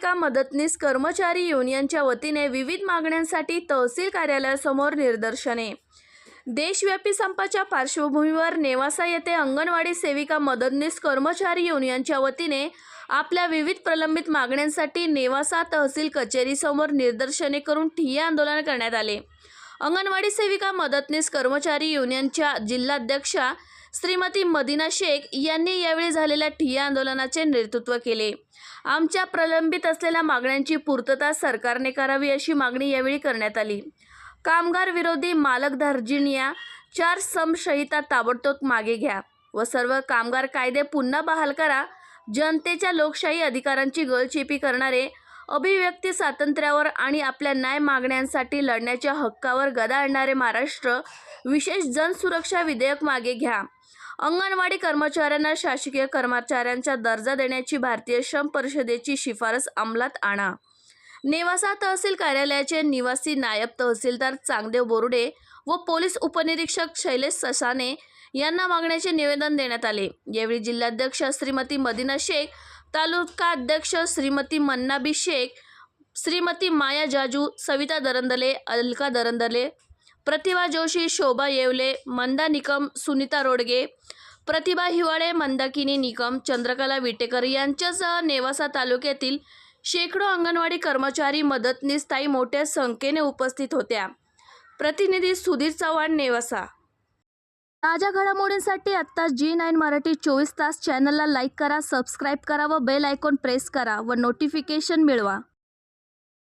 सेविका मदतनीस कर्मचारी युनियनच्या वतीने विविध मागण्यांसाठी तहसील कार्यालयासमोर निदर्शने। देशव्यापी संपाच्या पार्श्वभूमीवर नेवासा येथे अंगणवाडी सेविका मदतनीस कर्मचारी युनियनच्या वतीने आपल्या विविध प्रलंबित मागण्यांसाठी नेवासा तहसील कचेरीसमोर निदर्शने करून ठिय्या आंदोलन करण्यात आले। अंगणवाडी सेविका मदतनीस कर्मचारी युनियनच्या जिल्हाध्यक्षा श्रीमती मदिना शेख यांनी यावेळी झालेल्या ठिय्या आंदोलनाचे नेतृत्व केले। आमच्या प्रलंबित असलेल्या मागण्यांची पूर्तता सरकारने करावी अशी मागणी यावेळी करण्यात आली। कामगार विरोधी मालक धार्जिण्या 4 संहिता ताबडतोब मागे घ्या व सर्व कामगार कायदे पुन्हा बहाल करा। जनतेच्या लोकशाही अधिकारांची गळचेपी करणारे, अभिव्यक्ती स्वातंत्र्यावर आणि आपल्या न्याय मागण्यांसाठी लढण्याच्या हक्कावर गदा आणणारे महाराष्ट्र विशेष जनसुरक्षा विधेयक मागे घ्या। अंगणवाडी कर्मचाऱ्यांना शासकीय कर्मचाऱ्यांचा दर्जा देण्याची भारतीय श्रम परिषदेची शिफारस अंमलात आणा। नेवासा तहसील कार्यालयाचे निवासी नायब तहसीलदार चांगदेव बोरुडे व पोलीस उपनिरीक्षक शैलेश ससाने यांना मागण्याचे निवेदन देण्यात आले। यावेळी जिल्हाध्यक्ष श्रीमती मदिना शेख, तालुका अध्यक्ष श्रीमती मन्नाबी शेख, श्रीमती माया जाजू, सविता दरंदले, अलका दरंदले, प्रतिभा जोशी, शोभा येवले, मंदा निकम, सुनीता रोडगे, प्रतिभा हिवाळे, मंदाकिनी निकम, चंद्रकला विटेकर यांच्यासह नेवासा तालुक्यातील शेकडो अंगणवाडी कर्मचारी मदतनीस ताई मोठ्या संख्येने उपस्थित होत्या। प्रतिनिधी सुधीर चव्हाण, नेवासा। ताज्या घडामोडींसाठी आता G9 मराठी 24 तास चॅनलला लाईक करा, सबस्क्राईब करा व बेल आयकॉन प्रेस करा व नोटिफिकेशन मिळवा।